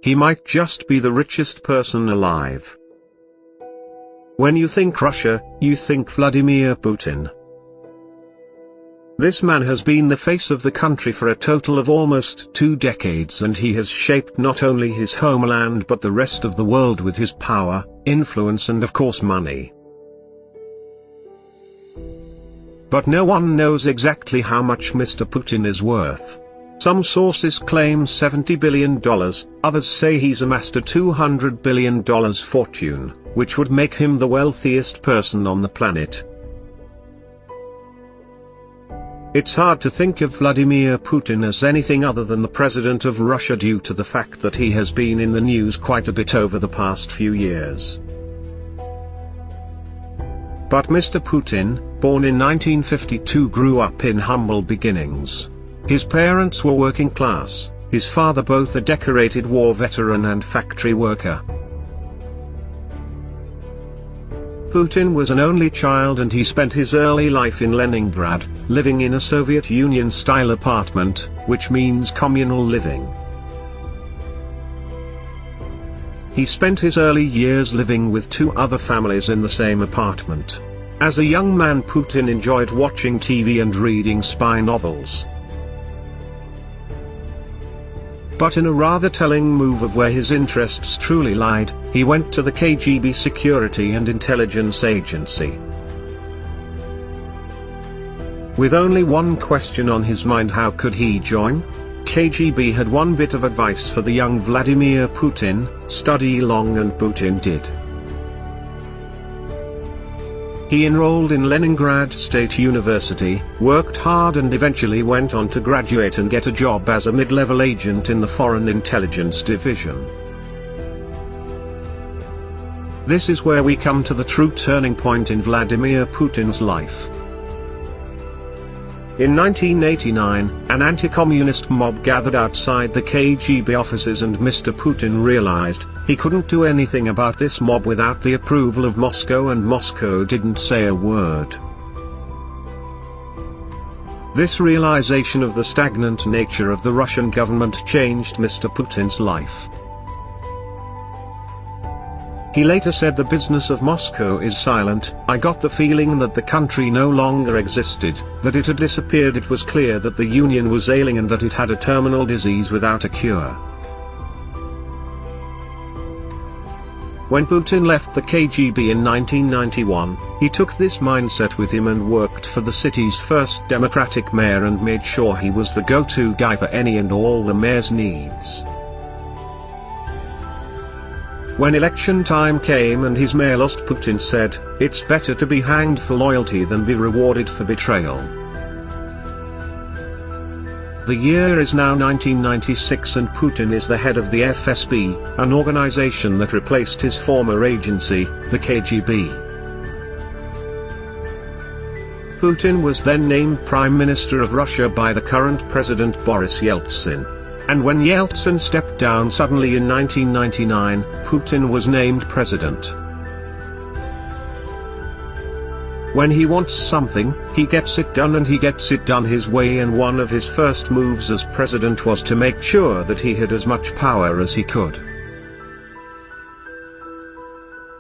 He might just be the richest person alive. When you think Russia, you think Vladimir Putin. This man has been the face of the country for a total of almost 2 decades, and he has shaped not only his homeland but the rest of the world with his power, influence and of course money. But no one knows exactly how much Mr. Putin is worth. Some sources claim $70 billion, others say he's amassed a $200 billion fortune, which would make him the wealthiest person on the planet. It's hard to think of Vladimir Putin as anything other than the president of Russia due to the fact that he has been in the news quite a bit over the past few years. But Mr. Putin, born in 1952, grew up in humble beginnings. His parents were working class, his father both a decorated war veteran and factory worker. Putin was an only child and he spent his early life in Leningrad, living in a Soviet Union-style apartment, which means communal living. He spent his early years living with 2 other families in the same apartment. As a young man, Putin enjoyed watching TV and reading spy novels. But in a rather telling move of where his interests truly lied, he went to the KGB security and intelligence agency. With only one question on his mind: how could he join? KGB had one bit of advice for the young Vladimir Putin: study long, and Putin did. He enrolled in Leningrad State University, worked hard and eventually went on to graduate and get a job as a mid-level agent in the Foreign Intelligence Division. This is where we come to the true turning point in Vladimir Putin's life. In 1989, an anti-communist mob gathered outside the KGB offices, and Mr. Putin realized he couldn't do anything about this mob without the approval of Moscow, and Moscow didn't say a word. This realization of the stagnant nature of the Russian government changed Mr. Putin's life. He later said, "The business of Moscow is silent. I got the feeling that the country no longer existed, that it had disappeared. It was clear that the Union was ailing and that it had a terminal disease without a cure." When Putin left the KGB in 1991, he took this mindset with him and worked for the city's first Democratic mayor and made sure he was the go-to guy for any and all the mayor's needs. When election time came and his mayor lost, Putin said, "It's better to be hanged for loyalty than be rewarded for betrayal." The year is now 1996 and Putin is the head of the FSB, an organization that replaced his former agency, the KGB. Putin was then named Prime Minister of Russia by the current President Boris Yeltsin. And when Yeltsin stepped down suddenly in 1999, Putin was named president. When he wants something, he gets it done, and he gets it done his way, and one of his first moves as president was to make sure that he had as much power as he could.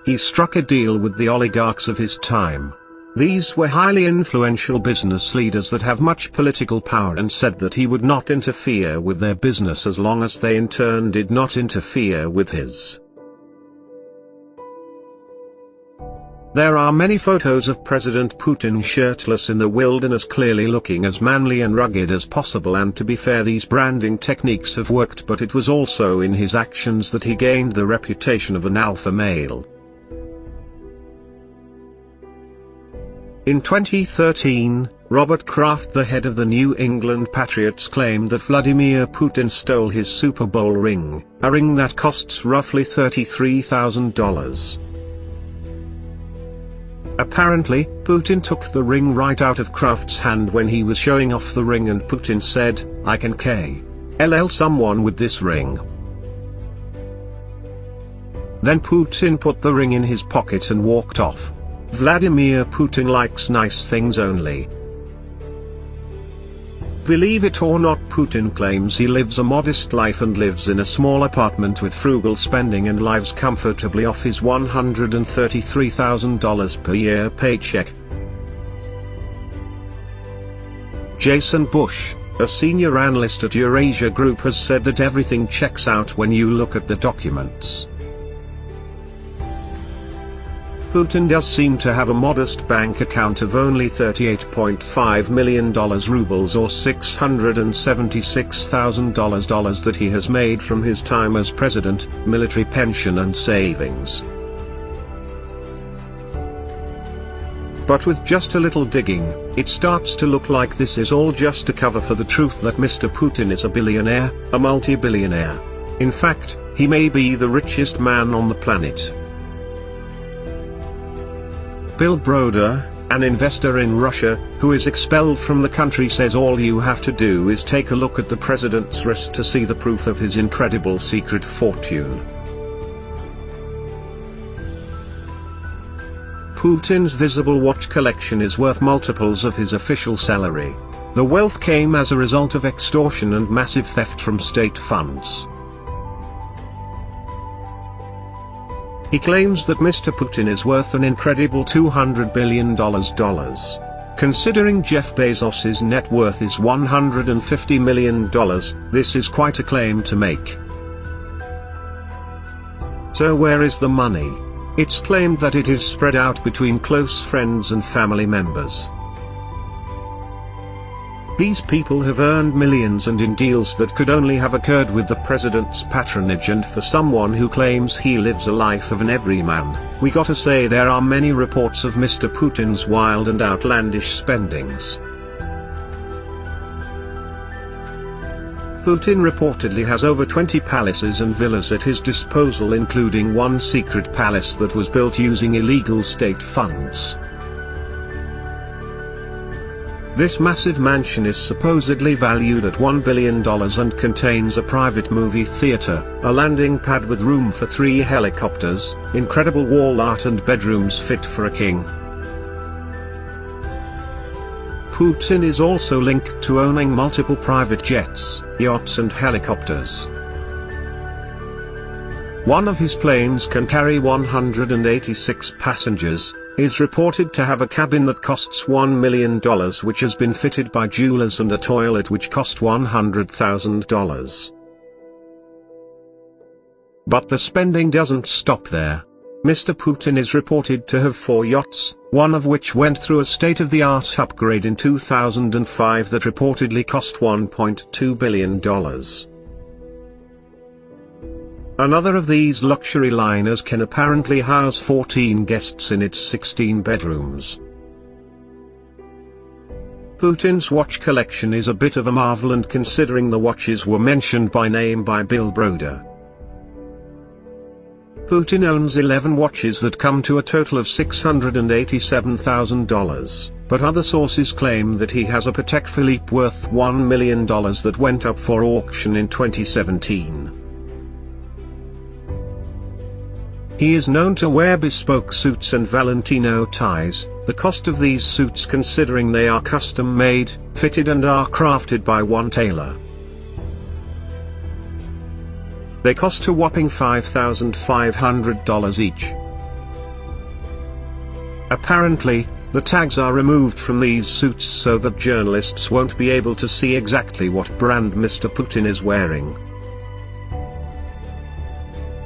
He struck a deal with the oligarchs of his time. These were highly influential business leaders that have much political power, and said that he would not interfere with their business as long as they in turn did not interfere with his. There are many photos of President Putin shirtless in the wilderness, clearly looking as manly and rugged as possible, and to be fair, these branding techniques have worked, but it was also in his actions that he gained the reputation of an alpha male. In 2013, Robert Kraft, the head of the New England Patriots, claimed that Vladimir Putin stole his Super Bowl ring, a ring that costs roughly $33,000. Apparently, Putin took the ring right out of Kraft's hand when he was showing off the ring, and Putin said, "I can kill someone with this ring." Then Putin put the ring in his pocket and walked off. Vladimir Putin likes nice things only. Believe it or not, Putin claims he lives a modest life and lives in a small apartment with frugal spending and lives comfortably off his $133,000 per year paycheck. Jason Bush, a senior analyst at Eurasia Group, has said that everything checks out when you look at the documents. Putin does seem to have a modest bank account of only $38.5 million rubles or $676,000 that he has made from his time as president, military pension and savings. But with just a little digging, it starts to look like this is all just a cover for the truth that Mr. Putin is a billionaire, a multi-billionaire. In fact, he may be the richest man on the planet. Bill Broder, an investor in Russia, who is expelled from the country, says all you have to do is take a look at the president's wrist to see the proof of his incredible secret fortune. Putin's visible watch collection is worth multiples of his official salary. The wealth came as a result of extortion and massive theft from state funds. He claims that Mr. Putin is worth an incredible $200 billion. Considering Jeff Bezos's net worth is $150 million, this is quite a claim to make. So where is the money? It's claimed that it is spread out between close friends and family members. These people have earned millions and in deals that could only have occurred with the president's patronage, and for someone who claims he lives a life of an everyman, we gotta say there are many reports of Mr. Putin's wild and outlandish spendings. Putin reportedly has over 20 palaces and villas at his disposal, including one secret palace that was built using illegal state funds. This massive mansion is supposedly valued at $1 billion and contains a private movie theater, a landing pad with room for 3 helicopters, incredible wall art and bedrooms fit for a king. Putin is also linked to owning multiple private jets, yachts and helicopters. One of his planes can carry 186 passengers, is reported to have a cabin that costs $1 million, which has been fitted by jewelers, and a toilet which cost $100,000. But the spending doesn't stop there. Mr. Putin is reported to have 4 yachts, one of which went through a state-of-the-art upgrade in 2005 that reportedly cost $1.2 billion. Another of these luxury liners can apparently house 14 guests in its 16 bedrooms. Putin's watch collection is a bit of a marvel, and considering the watches were mentioned by name by Bill Broder. Putin owns 11 watches that come to a total of $687,000, but other sources claim that he has a Patek Philippe worth $1 million that went up for auction in 2017. He is known to wear bespoke suits and Valentino ties, the cost of these suits considering they are custom-made, fitted and are crafted by one tailor. They cost a whopping $5,500 each. Apparently, the tags are removed from these suits so that journalists won't be able to see exactly what brand Mr. Putin is wearing.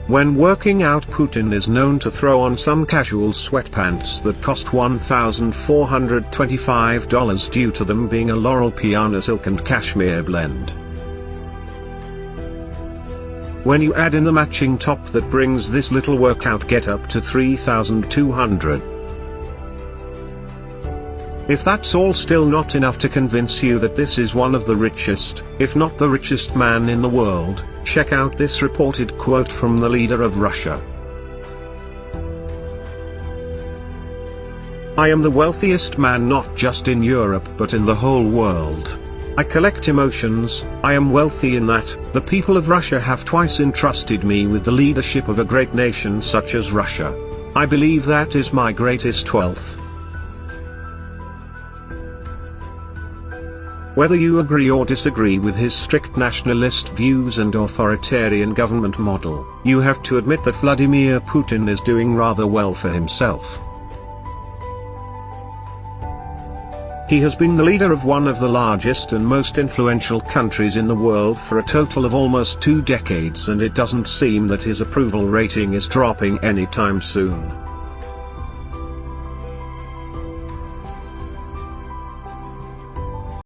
When working out, Putin is known to throw on some casual sweatpants that cost $1,425 due to them being a Laurel Piana silk and cashmere blend. When you add in the matching top that brings this little workout get up to $3,200. If that's all still not enough to convince you that this is one of the richest, if not the richest man in the world, check out this reported quote from the leader of Russia. "I am the wealthiest man not just in Europe but in the whole world. I collect emotions, I am wealthy in that the people of Russia have twice entrusted me with the leadership of a great nation such as Russia. I believe that is my greatest wealth." Whether you agree or disagree with his strict nationalist views and authoritarian government model, you have to admit that Vladimir Putin is doing rather well for himself. He has been the leader of one of the largest and most influential countries in the world for a total of almost 2 decades, and it doesn't seem that his approval rating is dropping anytime soon.